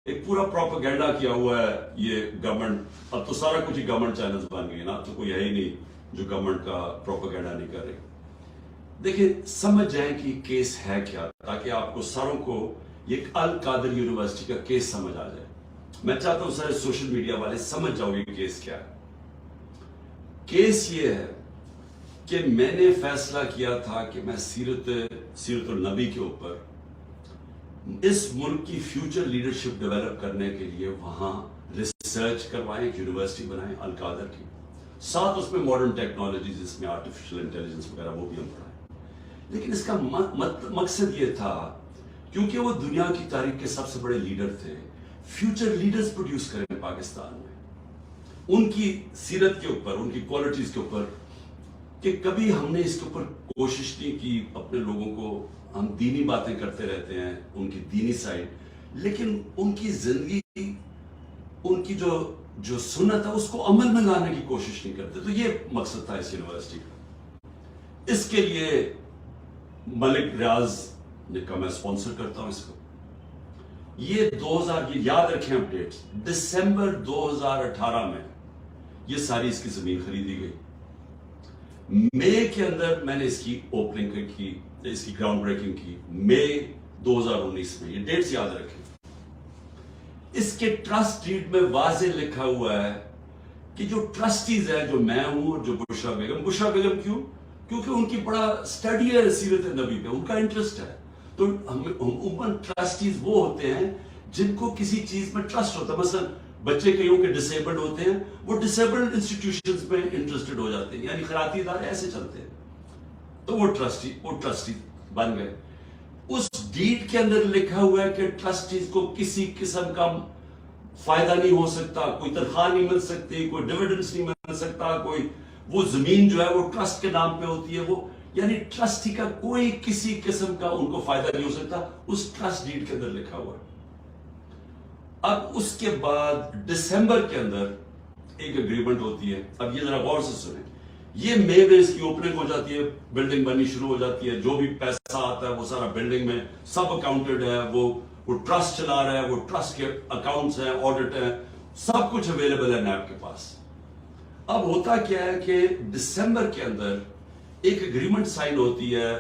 ایک پورا پروپیگنڈا کیا ہوا ہے یہ گورنمنٹ. اب تو سارا کچھ ہی گورنمنٹ چینلز بن گئے نا, تو کوئی ہے ہی نہیں جو گورنمنٹ کا پروپیگنڈا نہیں کر رہی. دیکھیں سمجھ جائیں کہ کیس ہے کیا, تاکہ آپ کو ساروں کو یہ القادر یونیورسٹی کا کیس سمجھ آ جائے. میں چاہتا ہوں سارے سوشل میڈیا والے سمجھ جاؤ یہ کیس کیا ہے. کیس یہ ہے کہ میں نے فیصلہ کیا تھا کہ میں سیرت النبی کے اوپر اس ملک کی فیوچر لیڈرشپ ڈیولپ کرنے کے لیے وہاں ریسرچ کروائیں, ایک یونیورسٹی بنائیں القادر کی, ساتھ اس میں ماڈرن ٹیکنالوجی جس میں آرٹیفیشل انٹیلیجنس وغیرہ وہ بھی ہم پڑھائیں. لیکن اس کا مقصد یہ تھا کیونکہ وہ دنیا کی تاریخ کے سب سے بڑے لیڈر تھے, فیوچر لیڈرز پروڈیوس کریں پاکستان میں, ان کی سیرت کے اوپر, ان کی کوالٹیز کے اوپر, کہ کبھی ہم نے اس کے اوپر کوشش نہیں کی. اپنے لوگوں کو ہم دینی باتیں کرتے رہتے ہیں, ان کی دینی سائڈ, لیکن ان کی زندگی, ان کی جو سنت ہے اس کو عمل میں لانے کی کوشش نہیں کرتے. تو یہ مقصد تھا اس یونیورسٹی کا. اس کے لیے ملک ریاض نے کہا میں اسپانسر کرتا ہوں اس کو. یہ 2000 کی یاد رکھیں اپڈیٹس, دسمبر 2018 میں یہ ساری اس کی زمین خریدی گئی. مئی کے اندر میں نے اس کی اوپننگ کی, اس کی گراؤنڈ بریکنگ کی, مئی 2019 میں. یہ ڈیٹس یاد رکھیں. اس کے ٹرسٹ ڈیڈ میں واضح لکھا ہوا ہے کہ جو ٹرسٹیز ہیں, جو میں ہوں اور جو بشرا بیگم کیوں, کیونکہ ان کی بڑا اسٹڈی ہے سیرت نبی پہ, ان کا انٹرسٹ ہے. تو عموماً ٹرسٹیز وہ ہوتے ہیں جن کو کسی چیز میں ٹرسٹ ہوتا ہے. مثلا بچے کئیوں کے ڈسیبلڈ ہوتے ہیں, وہ ڈسیبلڈ انسٹیٹیوشنز میں انٹرسٹڈ ہو جاتے ہیں, یعنی خیراتی ادارے ایسے چلتے ہیں, تو وہ ٹرسٹی بن گئے. اس ڈیڈ کے اندر لکھا ہوا ہے کہ ٹرسٹیز کو کسی قسم کا فائدہ نہیں ہو سکتا, کوئی تنخواہ نہیں مل سکتی, کوئی ڈیویڈنڈز نہیں مل سکتا, کوئی وہ زمین جو ہے وہ ٹرسٹ کے نام پہ ہوتی ہے, وہ یعنی ٹرسٹی کا کوئی کسی قسم کا ان کو فائدہ نہیں ہو سکتا. اس ٹرسٹ ڈیڈ کے اندر لکھا ہوا ہے. اب اس کے بعد دسمبر کے اندر ایک اگریمنٹ ہوتی ہے. اب یہ ذرا غور سے سنیں. یہ مئی میں اس کی اوپننگ ہو جاتی ہے, بلڈنگ بننی شروع ہو جاتی ہے, جو بھی پیسہ آتا ہے وہ سارا بلڈنگ میں سب اکاؤنٹڈ ہے, وہ ٹرسٹ چلا رہا ہے, وہ ٹرسٹ کے اکاؤنٹس ہیں, آڈٹ ہیں, سب کچھ اویلیبل ہے نیب کے پاس. اب ہوتا کیا ہے کہ دسمبر کے اندر ایک اگریمنٹ سائن ہوتی ہے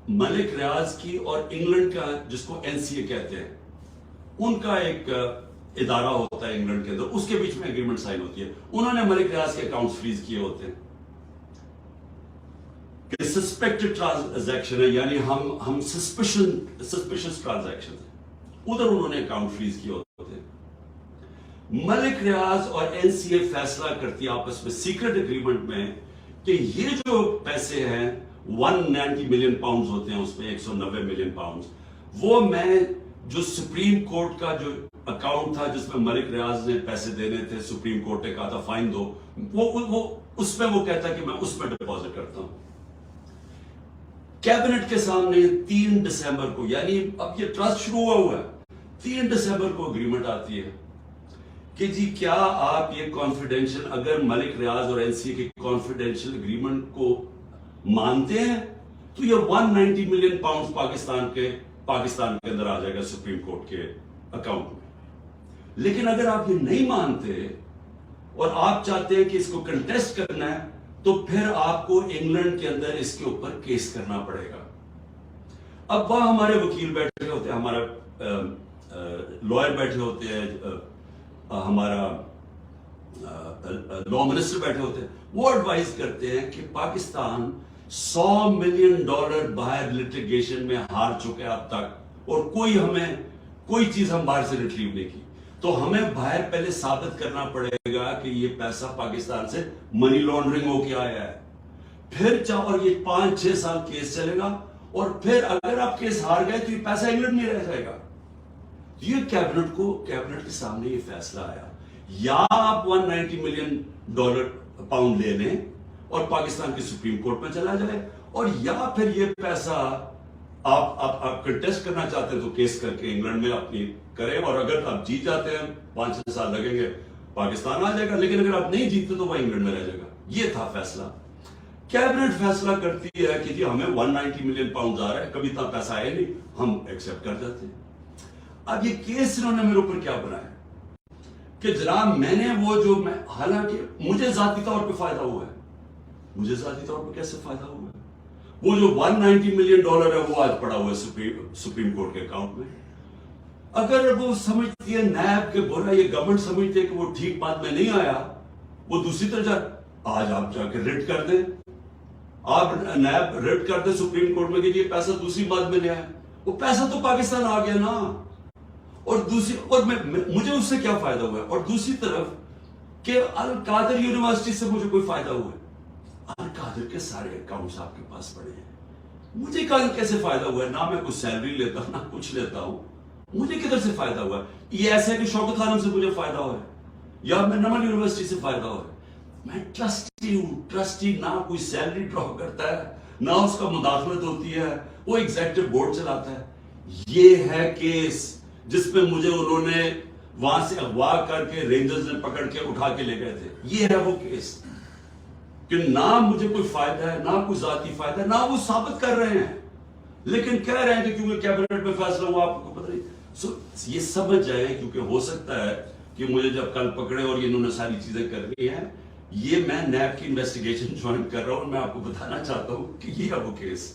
ملک ریاض کی اور انگلینڈ کا, جس کو NCA کہتے ہیں, ان کا ایک ادارہ ہوتا ہے انگلینڈ کے اندر, اس کے بیچ میں اگریمنٹ سائن ہوتی ہے. انہوں نے ملک ریاض کے اکاؤنٹس فریز کیے ہوتے ہیں کہ سسپیکٹڈ ٹرانزیکشن ہے, یعنی ہم سسپیشس ٹرانزیکشن ہیں, ادھر انہوں نے اکاؤنٹ فریز کیے ہوتے ہیں. ملک ریاض اور NCA فیصلہ کرتی ہے آپس میں سیکرٹ اگریمنٹ میں کہ یہ جو پیسے ہیں 190 ملین پاؤنڈز ہوتے ہیں, اس میں 190 ملین پاؤنڈز, وہ میں جو سپریم کورٹ کا جو اکاؤنٹ تھا جس میں ملک ریاض نے پیسے دینے تھے, سپریم کورٹ نے کہا تھا فائن دو, وہ اس میں وہ کہتا ہے کہ میں اس میں ڈپازٹ کرتا ہوں. کیبنٹ کے سامنے 3 دسمبر کو, یعنی اب یہ ٹرسٹ شروع ہوا ہے, 3 دسمبر کو اگریمنٹ آتی ہے کہ جی کیا آپ یہ کانفیڈینشیل, اگر ملک ریاض اور NCA کے کانفیڈینشیل اگریمنٹ کو مانتے ہیں تو یہ 190 ملین پاؤنڈز پاکستان کے اندر آ جائے گا سپریم کورٹ کے اکاؤنٹ میں. لیکن اگر آپ یہ نہیں مانتے اور آپ چاہتے ہیں کہ اس کو کنٹیسٹ کرنا ہے, تو پھر آپ کو انگلینڈ کے اندر اس کے اوپر کیس کرنا پڑے گا. اب وہاں ہمارے وکیل بیٹھے ہوتے ہیں, ہمارا لائر بیٹھے ہوتے ہیں, ہمارا لا منسٹر بیٹھے ہوتے ہیں, وہ ایڈوائز کرتے ہیں کہ پاکستان $100 ملین باہر لٹیگیشن میں ہار چکے اب تک, اور کوئی چیز ہم باہر سے ریٹریو نہیں کی, تو ہمیں باہر پہلے ثابت کرنا پڑے گا کہ یہ پیسہ پاکستان سے منی لانڈرنگ ہو کے آیا ہے. پھر اور یہ 5-6 سال کیس چلے گا, اور پھر اگر آپ کیس ہار گئے تو یہ پیسہ انگلینڈ میں رہ جائے گا. یہ کیبنٹ کے سامنے یہ فیصلہ آیا, یا آپ 190 ملین پاؤنڈ لے لیں اور پاکستان کی سپریم کورٹ میں چلا جائے, اور یا پھر یہ پیسہ آپ کنٹیسٹ کرنا چاہتے ہیں تو کیس کر کے انگلینڈ میں اپنی کریں, اور اگر آپ جیت جاتے ہیں 5-6 سال لگیں گے پاکستان آ جائے گا, لیکن اگر آپ نہیں جیتتے تو وہ انگلینڈ میں رہ جائے گا. یہ تھا فیصلہ. کیبنٹ فیصلہ کرتی ہے کہ جی ہمیں 190 ملین پاؤنڈ آ رہا ہے, کبھی اتنا پیسہ آیا نہیں, ہم ایکسپٹ کر جاتے ہیں. اب یہ کیس انہوں نے میرے اوپر کیا بنایا کہ جناب میں نے وہ جو میں حالانکہ مجھے ذاتی طور پہ فائدہ ہوا ہے. مجھے ذاتی طور پہ کیسے فائدہ ہوا ہے؟ وہ جو $190 ملین ہے وہ آج پڑا ہوا ہے سپریم کورٹ کے اکاؤنٹ میں. اگر وہ سمجھتی ہے نیب کے برا یہ گورنمنٹ سمجھتی ہے کہ وہ ٹھیک بات میں نہیں آیا, وہ دوسری طرف آج آپ جا کے ریٹ کر دیں, آپ نیب ریٹ کر دیں سپریم کورٹ میں کہ یہ پیسہ دوسری بات میں لے آئے. وہ پیسہ تو پاکستان آ گیا نا. اور مجھے اس سے کیا فائدہ ہوا ہے؟ اور دوسری طرف کہ القادر یونیورسٹی سے مجھے کوئی فائدہ ہوا ہے؟ القادر کے سارے اکاؤنٹس آپ کے پاس پڑے ہیں. مجھے کیسے فائدہ ہوا ہے؟ نہ میں کچھ سیلری لیتا ہوں نہ کچھ لیتا ہوں. مجھے کدھر سے فائدہ ہوا ہے؟ یہ ایسا ہے کہ شوکت خانم سے مجھے فائدہ ہوا ہے یا میں نمل یونیورسٹی سے فائدہ ہوا ہے. میں ٹرسٹی ہوں. ٹرسٹی نہ کوئی سیلری ڈرا کرتا ہے نہ اس کا مداخلت ہوتی ہے, وہ ایگزیکٹو بورڈ چلاتا ہے. یہ ہے کیس جس پہ مجھے انہوں نے وہاں سے اغوا کر کے رینجرز نے پکڑ کے اٹھا کے لے گئے تھے. یہ ہے وہ کیس کہ نہ مجھے کوئی فائدہ ہے نہ کوئی ذاتی فائدہ ہے, نہ وہ ثابت کر رہے ہیں لیکن کہہ رہے ہیں کہ کیونکہ کیبنٹ میں فیصلہ ہوا آپ کو پتہ نہیں. یہ سمجھ جائیں کیونکہ ہو سکتا ہے کہ مجھے جب کل پکڑے اور انہوں نے ساری چیزیں کرنی ہیں, یہ میں نیب کی انویسٹیگیشن جوائن کر رہا ہوں, میں آپ کو بتانا چاہتا ہوں کہ یہ ہے وہ کیس.